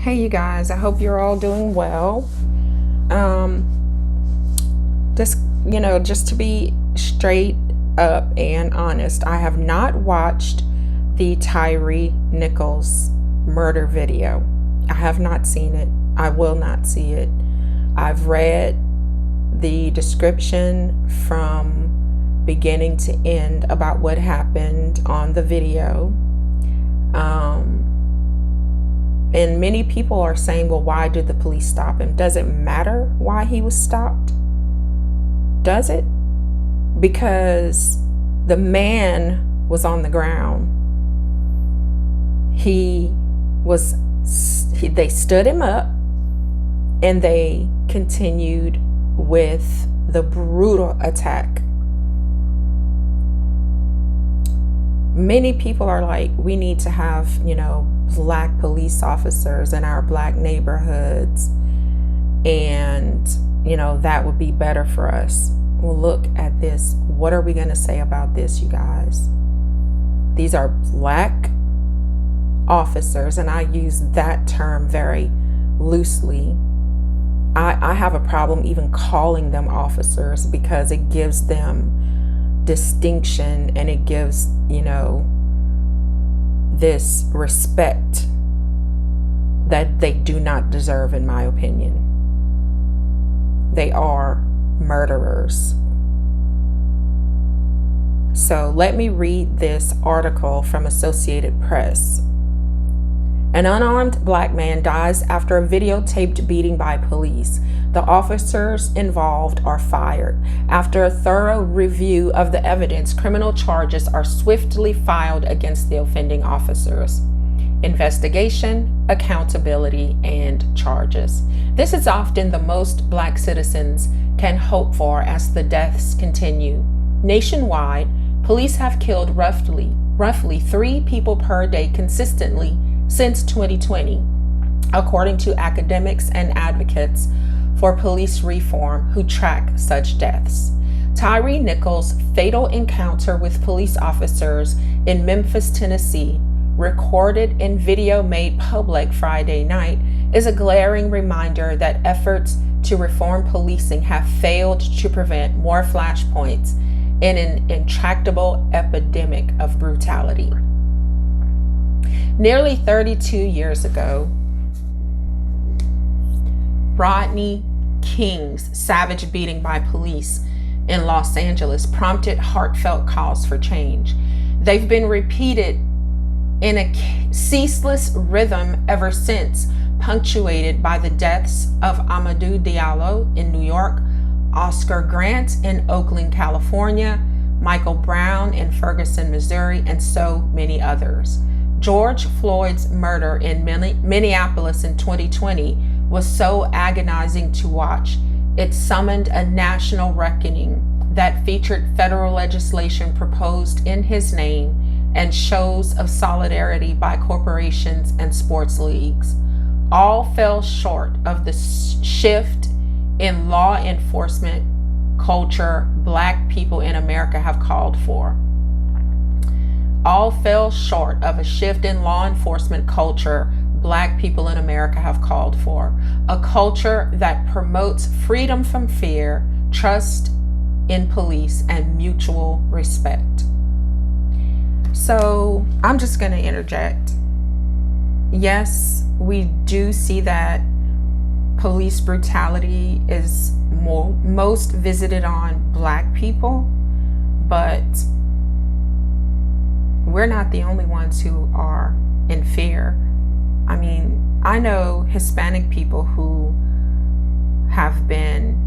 Hey, you guys, I hope you're all doing well. Just, just to be straight up and honest, I have not watched the Tyree Nichols murder video. I have not seen it. I will not see it. I've read the description from beginning to end about what happened on the video. And many people are saying, well, why did the police stop him? Does it matter why he was stopped? Does it? Because the man was on the ground. They stood him up and they continued with the brutal attack. Many people are like, we need to have, black police officers in our black neighborhoods, and, that would be better for us. Well, look at this. What are we going to say about this, you guys? These are black officers, and I use that term very loosely. I have a problem even calling them officers because it gives them distinction and it gives, this respect that they do not deserve, in my opinion. They are murderers. So let me read this article from Associated Press. An unarmed black man dies after a videotaped beating by police. The officers involved are fired. After a thorough review of the evidence, criminal charges are swiftly filed against the offending officers. Investigation, accountability, and charges. This is often the most black citizens can hope for as the deaths continue. Nationwide, police have killed roughly 3 people per day consistently since 2020, according to academics and advocates for police reform who track such deaths. Tyree Nichols' fatal encounter with police officers in Memphis, Tennessee, recorded in video made public Friday night, is a glaring reminder that efforts to reform policing have failed to prevent more flashpoints in an intractable epidemic of brutality. Nearly 32 years ago, Rodney King's savage beating by police in Los Angeles prompted heartfelt calls for change. They've been repeated in a ceaseless rhythm ever since, punctuated by the deaths of Amadou Diallo in New York, Oscar Grant in Oakland, California, Michael Brown in Ferguson, Missouri, and so many others. George Floyd's murder in Minneapolis in 2020 was so agonizing to watch. It summoned a national reckoning that featured federal legislation proposed in his name and shows of solidarity by corporations and sports leagues. All fell short of the shift in law enforcement culture black people in America have called for. All fell short of a shift in law enforcement culture black people in America have called for. A culture that promotes freedom from fear, trust in police, and mutual respect. So I'm just going to interject. Yes, we do see that police brutality is most visited on black people, but we're not the only ones who are in fear. I mean, I know Hispanic people who have been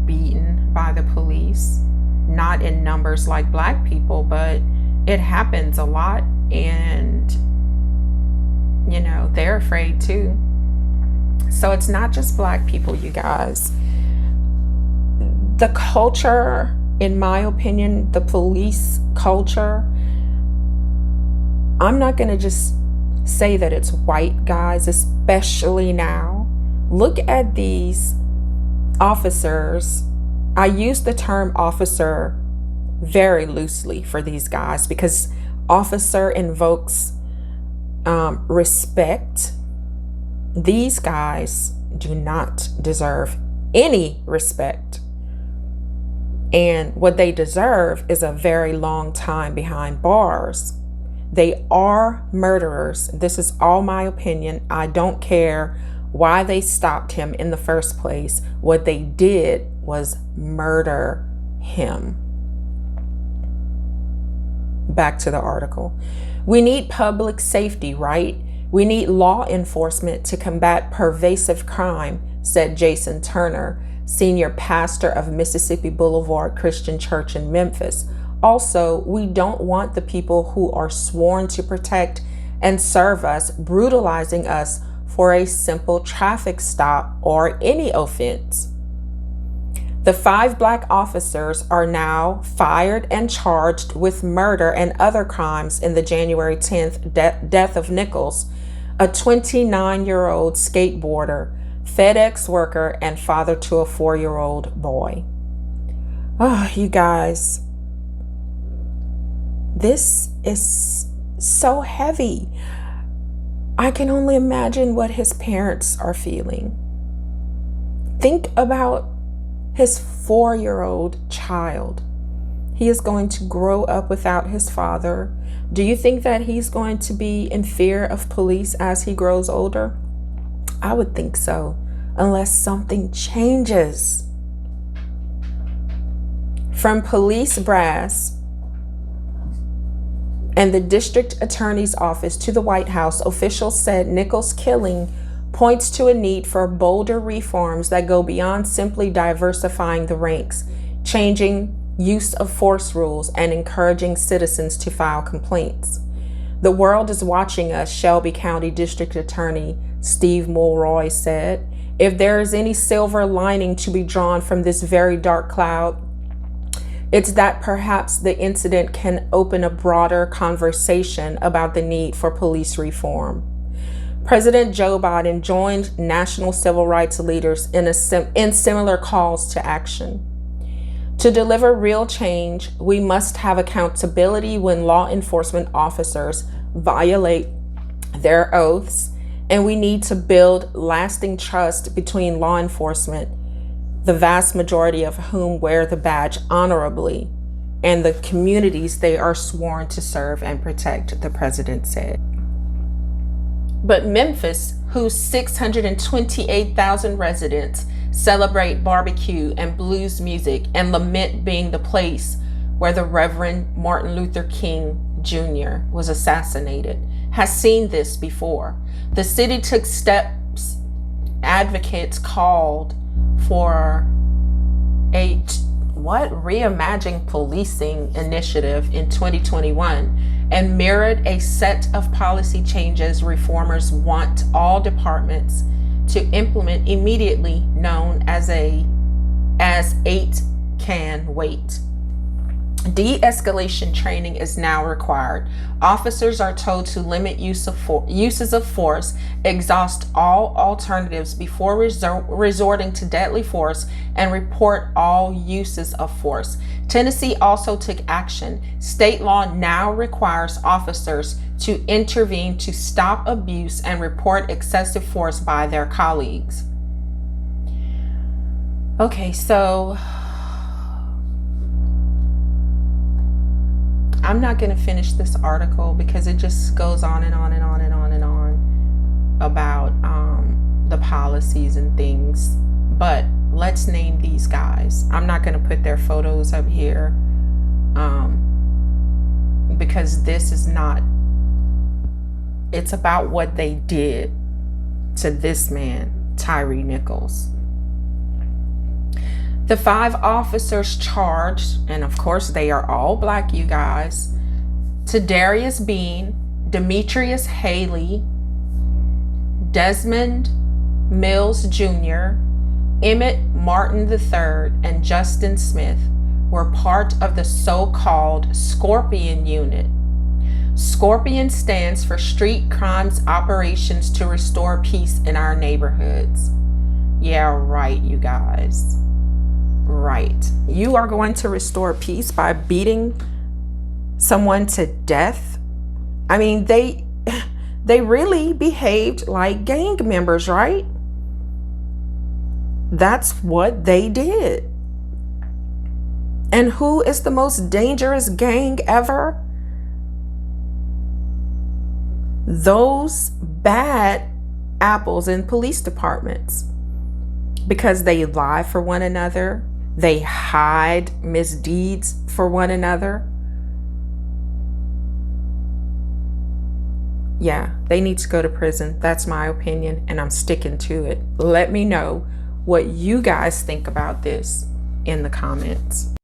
beaten by the police, not in numbers like black people, but it happens a lot, and they're afraid too. So it's not just black people, you guys. The culture, in my opinion, the police culture, I'm not going to just say that it's white guys, especially now. Look at these officers. I use the term officer very loosely for these guys because officer invokes respect These guys do not deserve any respect. And what they deserve is a very long time behind bars. They are murderers. This is all my opinion. I don't care why they stopped him in the first place. What they did was murder him. Back to the article. We need public safety, right? We need law enforcement to combat pervasive crime, said Jason Turner, senior pastor of Mississippi Boulevard Christian Church in Memphis. Also, we don't want the people who are sworn to protect and serve us brutalizing us for a simple traffic stop or any offense. The 5 black officers are now fired and charged with murder and other crimes in the January 10th death of Nichols, a 29-year-old skateboarder, FedEx worker, and father to a 4-year-old boy. Oh, you guys, this is so heavy. I can only imagine what his parents are feeling. Think about his 4-year-old child. He is going to grow up without his father. Do you think that he's going to be in fear of police as he grows older? I would think so, unless something changes. From police brass and the district attorney's office to the White House, officials said Nichols' killing points to a need for bolder reforms that go beyond simply diversifying the ranks, changing use of force rules, and encouraging citizens to file complaints. The world is watching us, Shelby County District Attorney Steve Mulroy said. If there is any silver lining to be drawn from this very dark cloud, it's that perhaps the incident can open a broader conversation about the need for police reform. President Joe Biden joined national civil rights leaders in similar calls to action. To deliver real change, we must have accountability when law enforcement officers violate their oaths, and we need to build lasting trust between law enforcement, the vast majority of whom wear the badge honorably, and the communities they are sworn to serve and protect, the president said. But Memphis, whose 628,000 residents celebrate barbecue and blues music and lament being the place where the Reverend Martin Luther King Jr. was assassinated, has seen this before. The city took steps. Advocates called for a reimagining policing initiative in 2021 and mirrored a set of policy changes reformers want all departments to implement immediately, known as 8 can wait. De-escalation training is now required. Officers are told to limit uses of force, exhaust all alternatives before resorting to deadly force, and report all uses of force. Tennessee also took action. State law now requires officers to intervene to stop abuse and report excessive force by their colleagues. Okay, so I'm not going to finish this article because it just goes on and on and on and on and on about the policies and things. But let's name these guys. I'm not going to put their photos up here because this is not, it's about what they did to this man, Tyre Nichols. The 5 officers charged, and of course they are all black, you guys, to Darius Bean, Demetrius Haley, Desmond Mills Jr., Emmett Martin III, and Justin Smith, were part of the so-called Scorpion Unit. Scorpion stands for Street Crimes Operations to Restore Peace in Our Neighborhoods. Yeah, right, you guys. Right. You are going to restore peace by beating someone to death? I mean, They really behaved like gang members, right? That's what they did. And who is the most dangerous gang ever? Those bad apples in police departments, because they lie for one another, they hide misdeeds for one another. Yeah, they need to go to prison. That's my opinion, and I'm sticking to it. Let me know what you guys think about this in the comments.